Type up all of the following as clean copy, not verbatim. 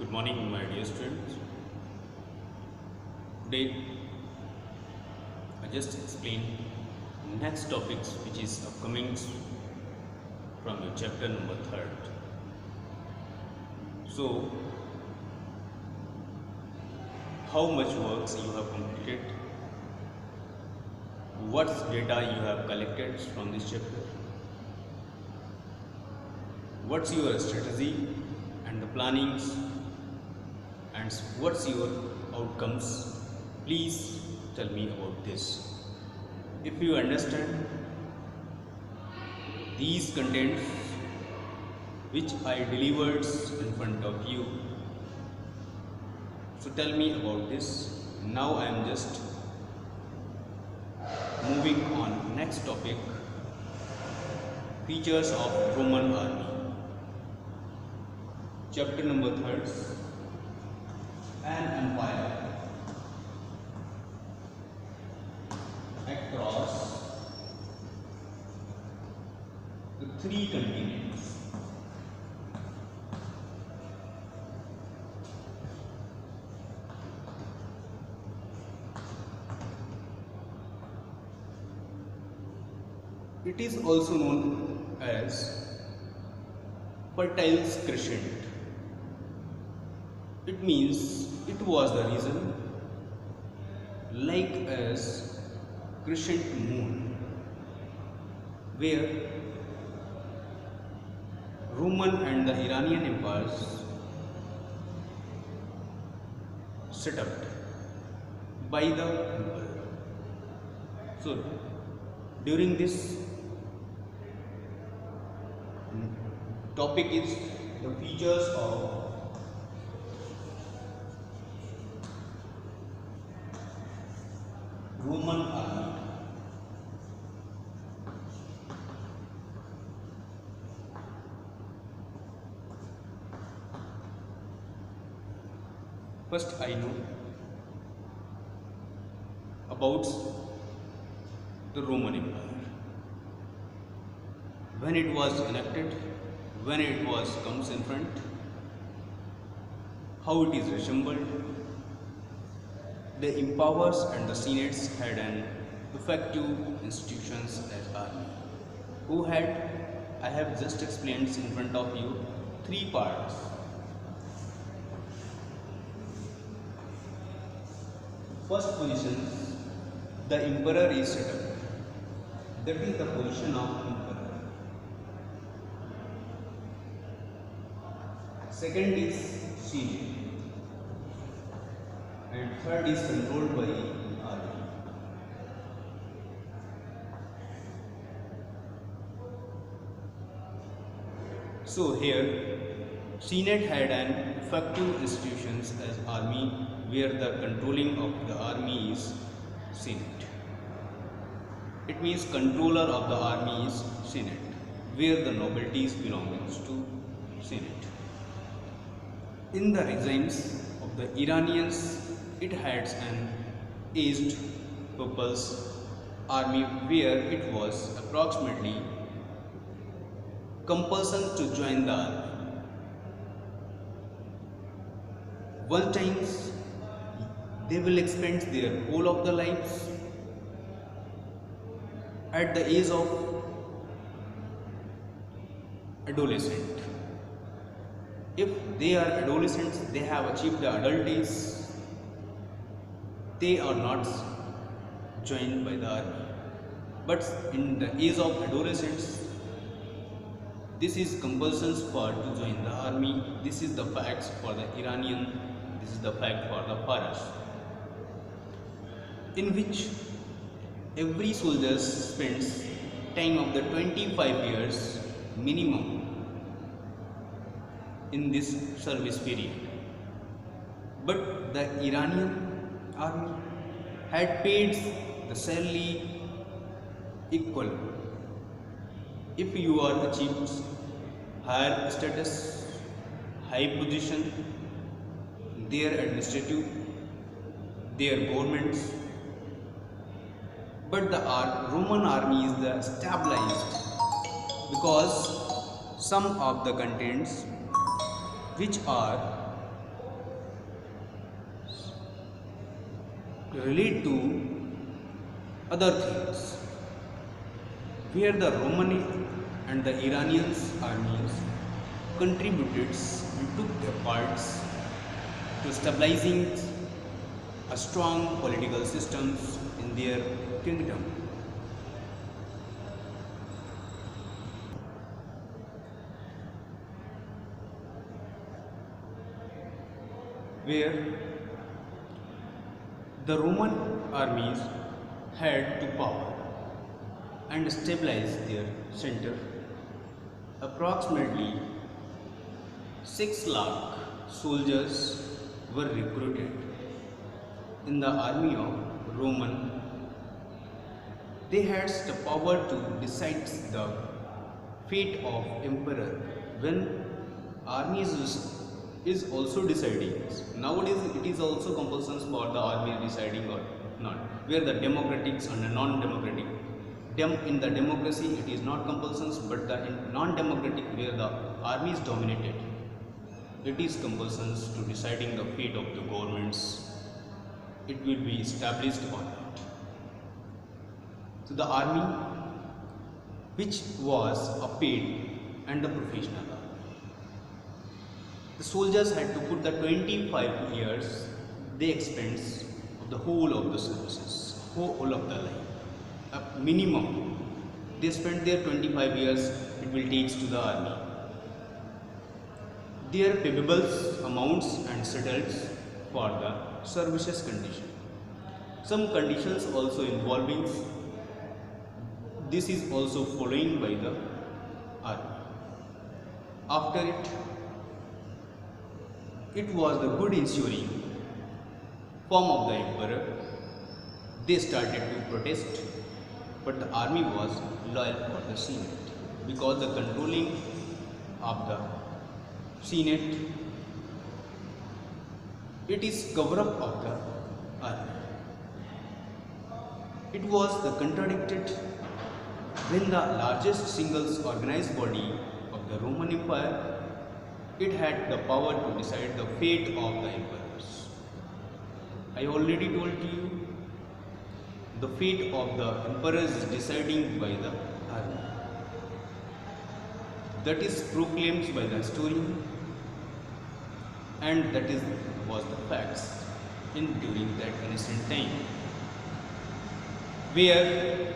Good morning, my dear students. Today, I just explain next topics which is upcoming from your chapter number 3. So, how much works you have completed? What data you have collected from this chapter? What's your strategy and the plannings? And what's your outcomes? Please tell me about this. If you understand these contents which I delivered in front of you, so tell me about this. Now I am just moving on next topic, features of Roman army. Chapter number 3, an empire across the 3 continents. It is also known as Fertile Crescent. It means it was the region like as crescent moon, where Roman and the Iranian empires set up by the emperor. So during this topic is the features of Roman army. First, I know about the Roman Empire. When it was enacted, when it was comes in front, how it is resembled. The empires and the senates had an effective institutions as army, who had, I have just explained in front of you, 3 parts. First position, the emperor is set up. That is the position of emperor. Second is senate. And third is controlled by army. So here, Senate had an effective institutions as army, where the controlling of the army is Senate. It means controller of the army is Senate, where the nobilities belongs to Senate. In the regimes of the Iranians, it had an aged people's army, where it was approximately compulsion to join the army. One times they will expend their whole of the lives. At the age of adolescent, if they are adolescents, they have achieved the adult age, they are not joined by the army. But in the age of adolescents, this is compulsion for to join the army. This is the facts for the Iranian, this is the fact for the Paras, in which every soldier spends time of the 25 years minimum in this service period. But the Iranian army had paid the salary equal. If you are achieved higher status, high position, their administrative, their governments, but the Roman army is the stabilized, because some of the contents which are relate to other things, where the Roman and the Iranians armies contributed and took their parts to stabilizing a strong political systems in their kingdom. Where the Roman armies had to power and stabilize their center. Approximately 6 lakh soldiers were recruited in the army of Roman. They had the power to decide the fate of emperor. When armies is also deciding, nowadays it is also compulsion for the army deciding or not, where the democratics and the non-democratic, in the democracy it is not compulsions, but the non-democratic, where the army is dominated, it is compulsions to deciding the fate of the governments, it will be established or not. So the army, which was a paid and a professional army, the soldiers had to put the 25 years the expense of the whole of the services, whole of the life. A minimum they spent their 25 years it will take to the army. Their payables amounts and settled for the services condition. Some conditions also involving this is also following by the army. After it was the good ensuring form of the emperor. They started to protest, but the army was loyal for the Senate, because the controlling of the Senate, it is cover-up of the army. It was the contradicted when the largest single organized body of the Roman Empire, it had the power to decide the fate of the emperors. I already told you, the fate of the emperors is decided by the army. That is proclaimed by the historian, and that was the facts during that ancient time, where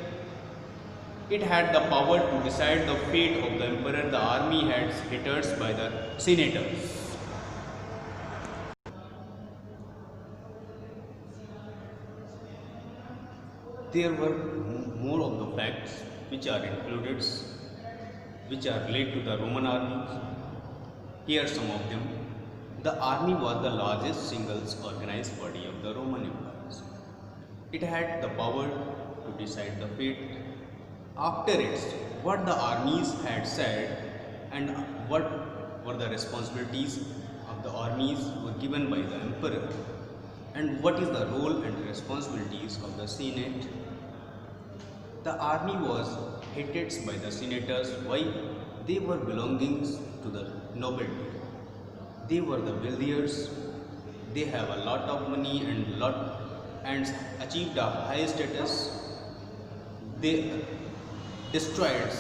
it had the power to decide the fate of the emperor. The army had haters by the senators. There were more of the facts which are included, which are related to the Roman armies. Here are some of them. The army was the largest single organized body of the Roman empires. It had the power to decide the fate. After it, what the armies had said and what were the responsibilities of the armies were given by the emperor, and what is the role and responsibilities of the Senate. The army was hated by the senators. Why? They were belonging to the nobility. They were the wealthiers. They have a lot of money and achieved a high status. They destroyed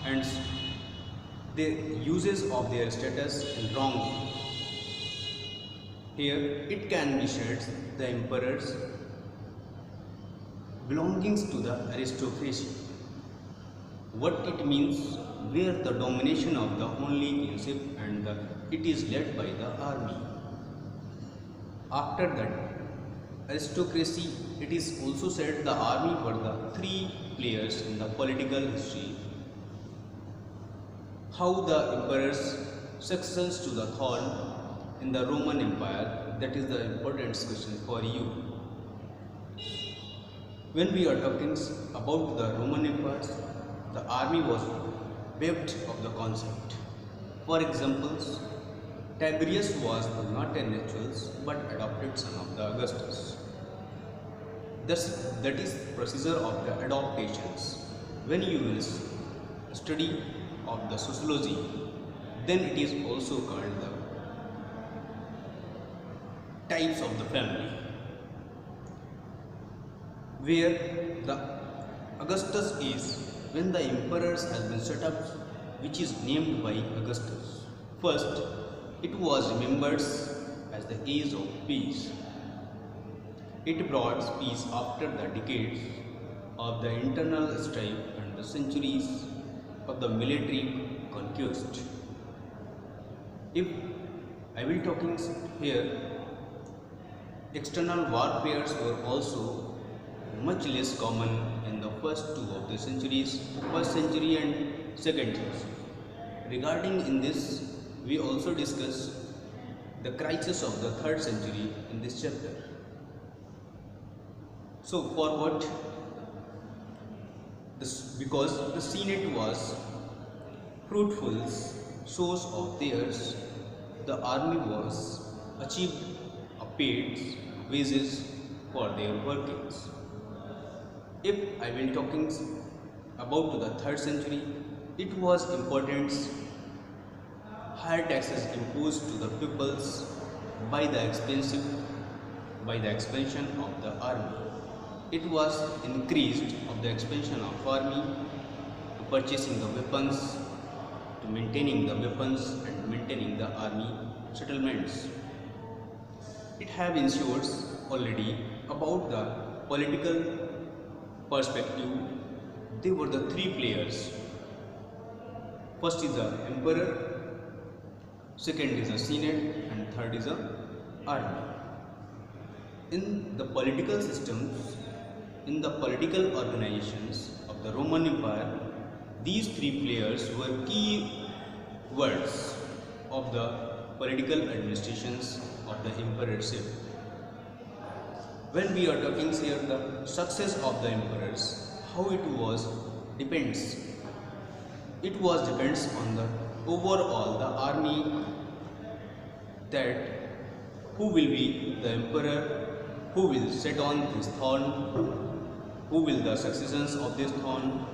and the uses of their status in wrong. Here it can be said the emperors belongings to the aristocracy. What it means, where the domination of the only kingship and it is led by the army. After that aristocracy, it is also said the army were the three players in the political history. How the emperor's successions to the throne in the Roman Empire, that is the important question for you. When we are talking about the Roman empires, the army was bereft of the concept. For examples, Tiberius was not a natural but adopted son of the Augustus. That is procedure of the adaptations. When you will study of the sociology, then it is also called the types of the family. where the Augustus is when the emperors has been set up, which is named by Augustus. First, it was remembered as the age of peace. It brought peace after the decades of the internal strife and the centuries of the military conquest. If I will talking here, external warfares were also much less common in the first two of the centuries, first century and second century. Regarding in this, we also discuss the crisis of the third century in this chapter. So for what? Because the Senate was fruitful source of theirs, the army was achieved a paid wages for their workings. If I will talking about to the third century, it was important higher taxes imposed to the peoples by the expansion of the army. It was increased of the expansion of army to purchasing the weapons, to maintaining the weapons and maintaining the army settlements. It have ensured already about the political perspective. They were the three players. First is the emperor, second is the senate, and third is the army. In the political systems, in the political organizations of the Roman Empire, these three players were key words of the political administrations of the emperorship. When we are talking here the success of the emperors, how it was depends. It was depends on the overall the army, that who will be the emperor, who will sit on his throne, who will the successors of this throne.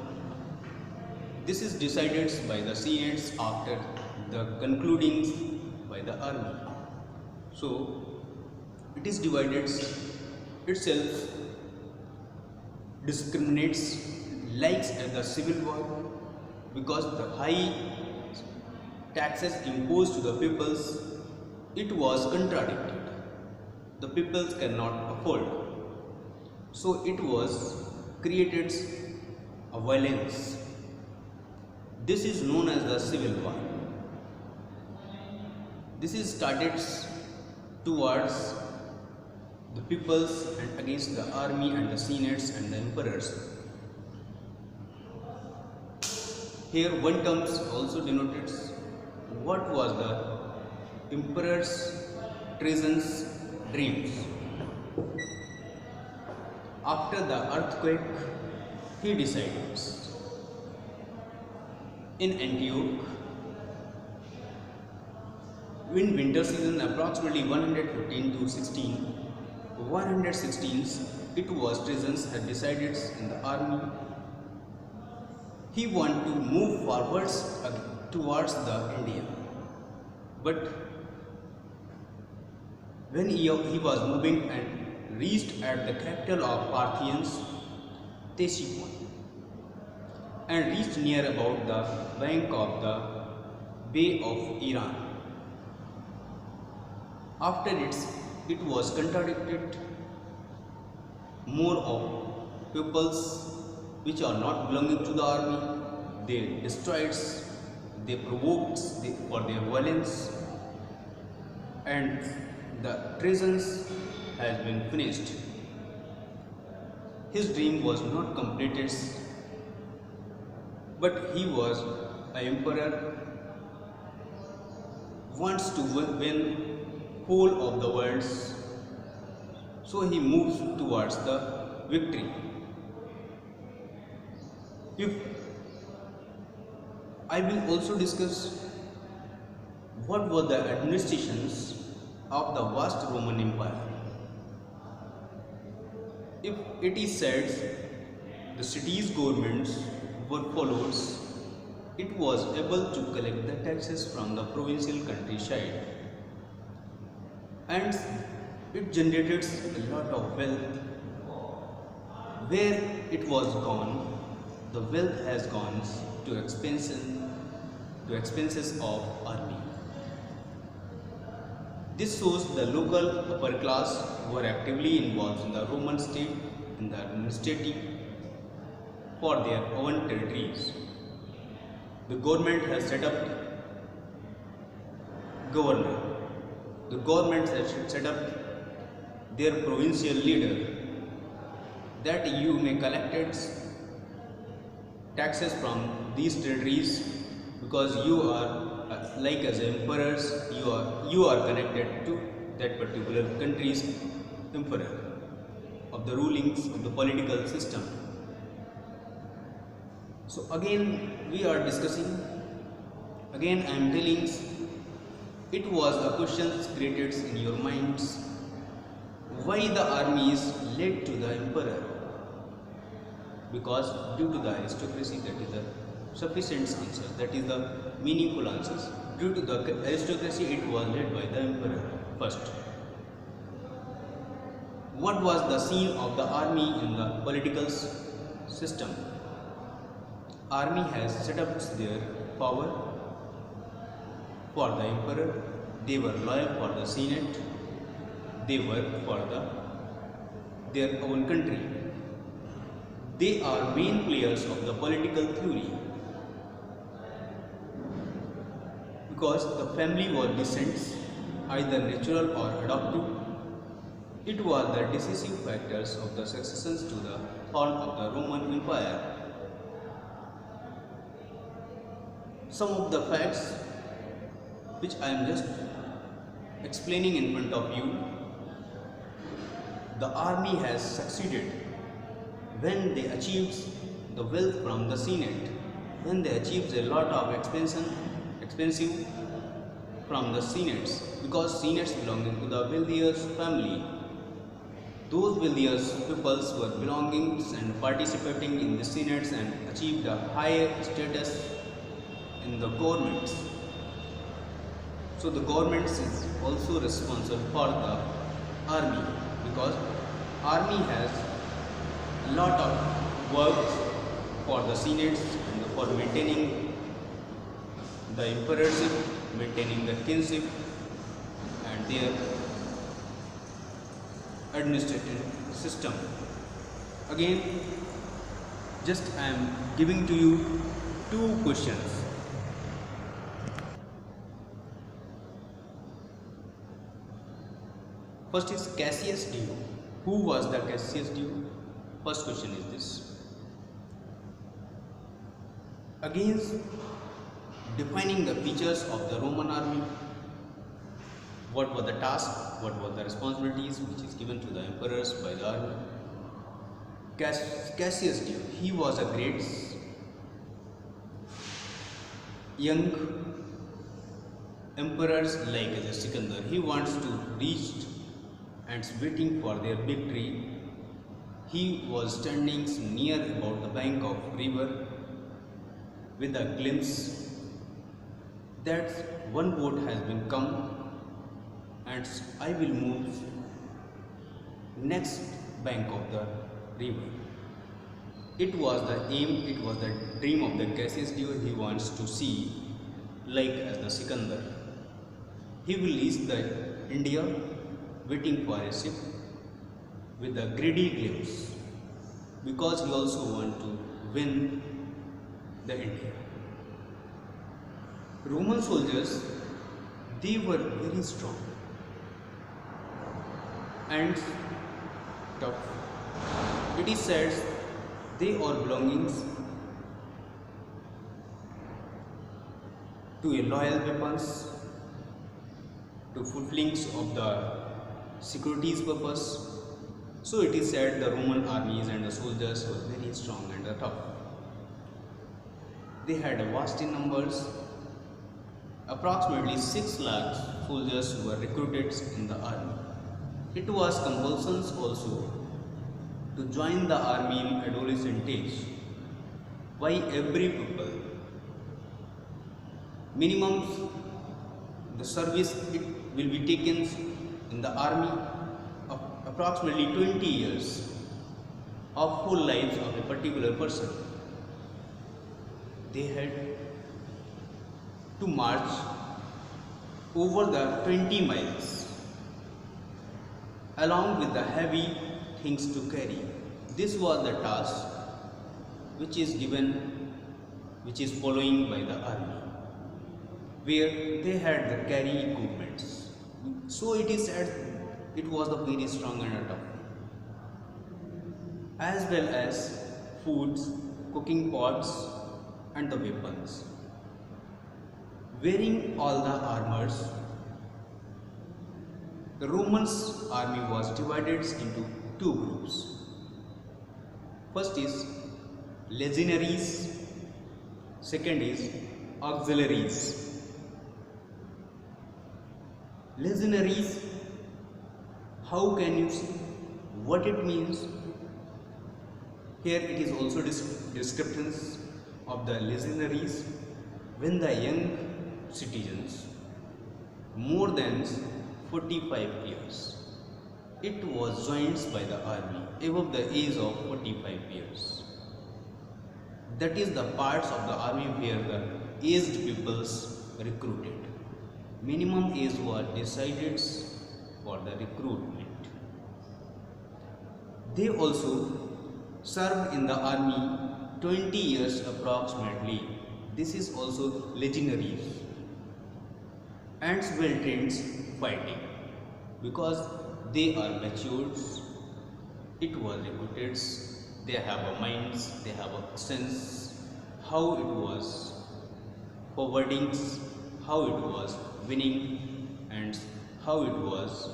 This is decided by the senates after the concluding by the army. So it is divided itself, discriminates likes at the civil war, because the high taxes imposed to the peoples, it was contradicted. The peoples cannot afford. So it was created a violence. This is known as the civil war. This is started towards the peoples and against the army and the senates and the emperors. Here one term also denoted what was the emperor's treason's dreams. After the earthquake, he decides in Antioch, in winter season approximately 115 to 116, it was treasons had decided in the army. He wanted to move forwards towards the India, but when he was moving and reached at the capital of Parthians, Ctesiphon, and reached near about the bank of the Bay of Iran. After it was contradicted, more of peoples which are not belonging to the army, they destroyed, they provoked for their violence, and the treasons has been finished. His dream was not completed, but he was an emperor, wants to win whole of the world, so he moves towards the victory. If I will also discuss what were the administrations of the vast Roman Empire. If it is said the city's governments were followed, it was able to collect the taxes from the provincial countryside, and it generated a lot of wealth. where it was gone, the wealth has gone to expenses of army. This shows the local upper class were actively involved in the Roman state in the administrative for their own territories. The government has set up governor. The government has set up their provincial leader, that you may collect taxes from these territories, because you are like as emperors, you are connected to that particular country's emperor of the rulings of the political system. So again we are discussing, again I am telling, it was the questions created in your minds, why the army is led to the emperor? Because due to the aristocracy, that is the sufficient answer, that is the meaningful answers. Due to the aristocracy, it was led by the emperor first. What was the scene of the army in the political system? Army has set up their power for the emperor. They were loyal for the senate. They work for their own country. They are main players of the political theory, because the family was descents, either natural or adopted. It was the decisive factors of the successions to the fall of the Roman Empire. Some of the facts which I am just explaining in front of you. The army has succeeded when they achieved the wealth from the senate, when they achieved a lot of expensive from the senates, because senates belonging to the wealthiest family. Those wealthiest peoples were belonging and participating in the senates and achieved a higher status in the governments. So the government is also responsible for the army, because army has a lot of work for the senates and for maintaining the emperorship, maintaining the kingship and their administrative system. Again, just I am giving to you two questions. First is Cassius Dio. Who was the Cassius Dio? First question is this. Again, defining the features of the Roman army. What were the tasks? What were the responsibilities which is given to the emperors by the army? Cassius Dio, he was a great young emperors like the Sikandar. He wants to reach and waiting for their victory. He was standing near about the bank of river with a glimpse that one boat has been come and I will move next bank of the river. It was the aim, it was the dream of the Cassius Dio. He wants to see like as the Sikandar. He will reach the India waiting for a ship with a greedy glimpse, because he also want to win the India. Roman soldiers, they were very strong and tough. It is said they are belonging to a loyal weapons, to fulfilling of the security's purpose. So it is said the Roman armies and the soldiers were very strong and tough. They had a vast in numbers. Approximately 6 lakh soldiers were recruited in the army. It was compulsion also to join the army in adolescent age. Why every people? Minimum the service it will be taken in the army of approximately 20 years. of whole lives of a particular person. They had to march over the 20 miles along with the heavy things to carry. This was the task which is given, which is following by the army, where they had the carry equipments. So it is said it was a very strong and a tough, as well as foods, cooking pots and the weapons. Wearing all the armors, the Romans army was divided into two groups. First is legionaries, second is auxiliaries. Legionaries, how can you see what it means? Here it is also descriptions of the legionaries. When the young citizens more than 45 years, it was joined by the army above the age of 45 years. That is the parts of the army where the aged peoples recruited. Minimum age was decided for the recruitment. They also served in the army 20 years approximately. This is also legionaries and well trained fighting, because they are matured. It was recruited. They have a minds, they have a sense how it was forwarding, how it was winning, and how it was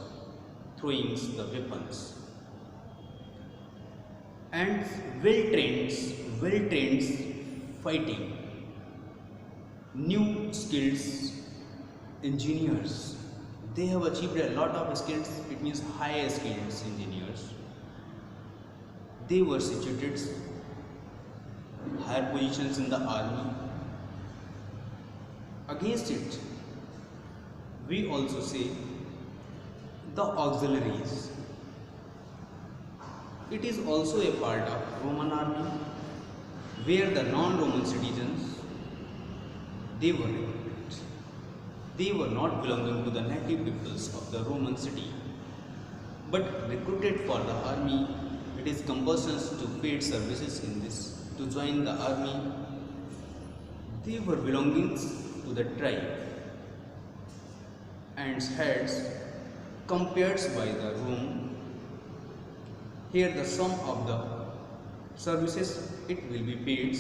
throwing the weapons. And well trained fighting, new skills engineers. They have achieved a lot of skills. It means high skills engineers. They were situated higher positions in the army. Against it, we also say the auxiliaries. It is also a part of Roman army, where the non-Roman citizens, they were recruited. They were not belonging to the native peoples of the Roman city, but recruited for the army. It is compulsory to paid services in this to join the army. They were belonging to the tribe and heads compared by the Rome. Here the sum of the services, it will be paid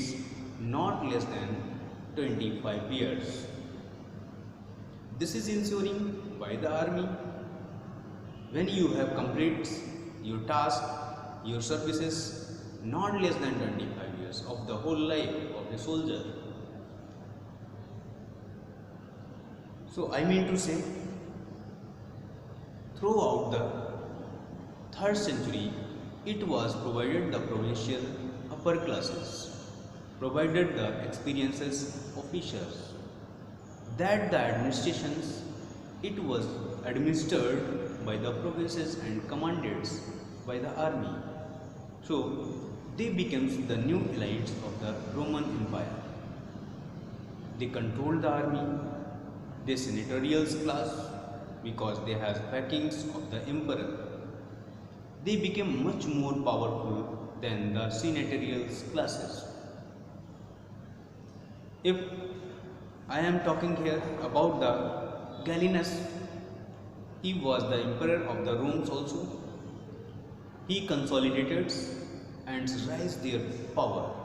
not less than 25 years. This is ensuring by the army, when you have completed your task, your services, not less than 25 years of the whole life of a soldier. So I mean to say, throughout the 3rd century, it was provided the provincial upper classes, provided the experiences officials, that the administrations, it was administered by the provinces and commanded by the army. So they became the new elites of the Roman Empire. They controlled the army, the senatorial class, because they have backings of the emperor. They became much more powerful than the senatorial classes. If I am talking here about the Gallienus, he was the emperor of the Romans also. He consolidated and raised their power.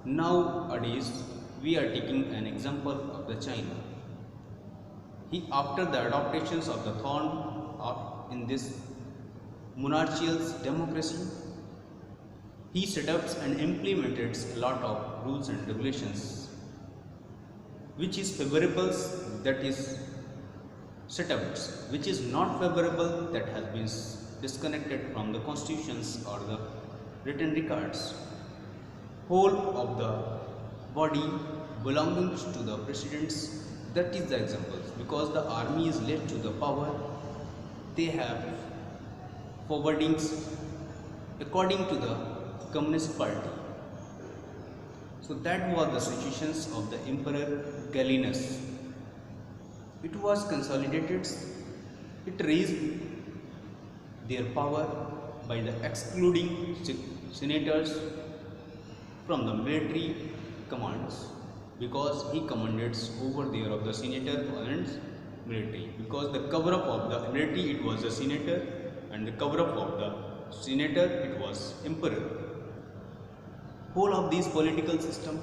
Nowadays, we are taking an example of the China. He, after the adaptations of the thorn in this monarchical democracy, he set up and implemented a lot of rules and regulations which is favorable, that is set up, which is not favorable, that has been disconnected from the constitutions or the written records. Whole of the body belonging to the presidents, that is the examples. Because the army is led to the power, they have forwardings according to the Communist Party. So that was the situations of the Emperor Gallienus. It was consolidated, it raised their power by the excluding senators from the military commands, because he commanded over there of the senator and military, because the cover up of the military it was the senator and the cover up of the senator it was emperor. Whole of this political system,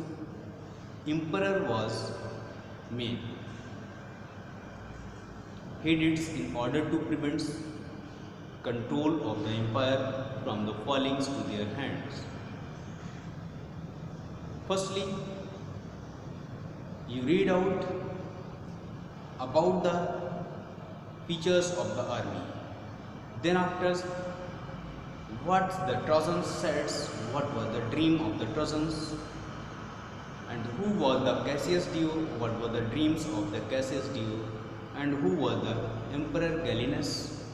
emperor was made. He did in order to prevent control of the empire from the falling to their hands. Firstly, you read out about the features of the army. Then after, what the Trojans said, what was the dream of the Trojans, and who was the Cassius Dio, what were the dreams of the Cassius Dio, and who was the Emperor Gallienus,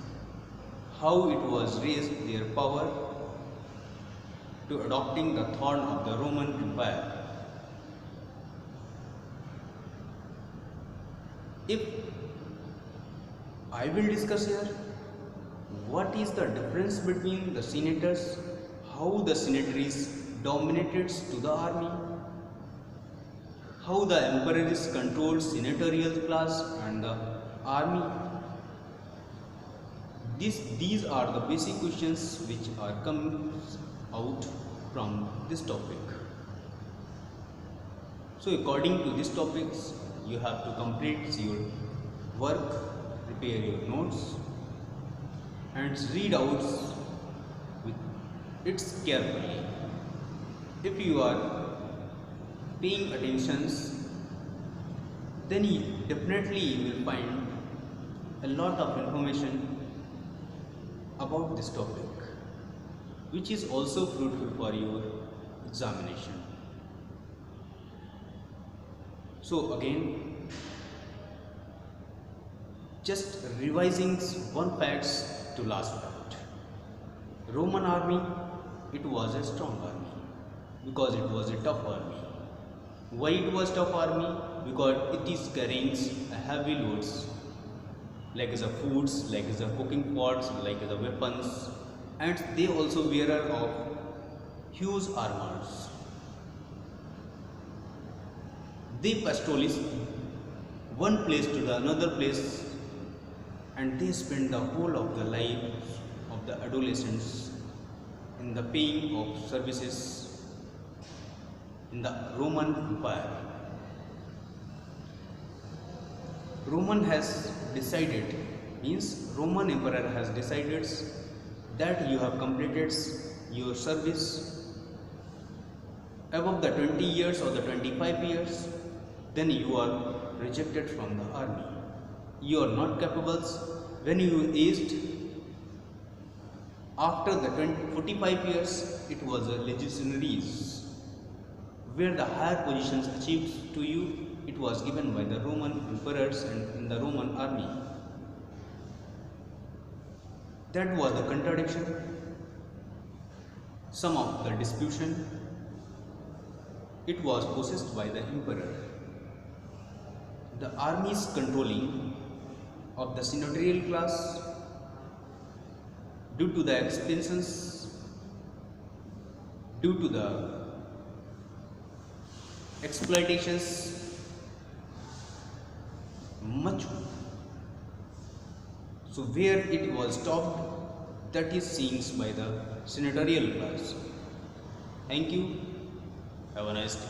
how it was raised their power to adopting the thorn of the Roman Empire. If I will discuss here what is the difference between the senators, how the senatories dominated to the army, how the emperors controlled senatorial class and the army. These are the basic questions which are coming out from this topic. So according to these topics, you have to complete your work, prepare your notes and read out with it carefully. If you are paying attention, then definitely you will find a lot of information about this topic, which is also fruitful for your examination. So again, just revising one facts to last out. Roman army, it was a strong army because it was a tough army. Why it was tough army? Because it is carrying a heavy loads like the foods, like the cooking pots, like the weapons, and they also wearer of huge armors. They patrol one place to the another place, and they spend the whole of the life of the adolescents in the paying of services in the Roman Empire. Roman has decided, means Roman Emperor has decided that you have completed your service above the 20 years or the 25 years, then you are rejected from the army. You are not capable. When you aged after the 45 years, it was a legionaries, where the higher positions achieved to you, it was given by the Roman emperors and in the Roman army. That was the contradiction, some of the disputation. It was possessed by the emperor. The army's controlling of the senatorial class due to the expenses, due to the exploitations, much. So where it was stopped, that is seen by the senatorial class. Thank you. Have a nice day.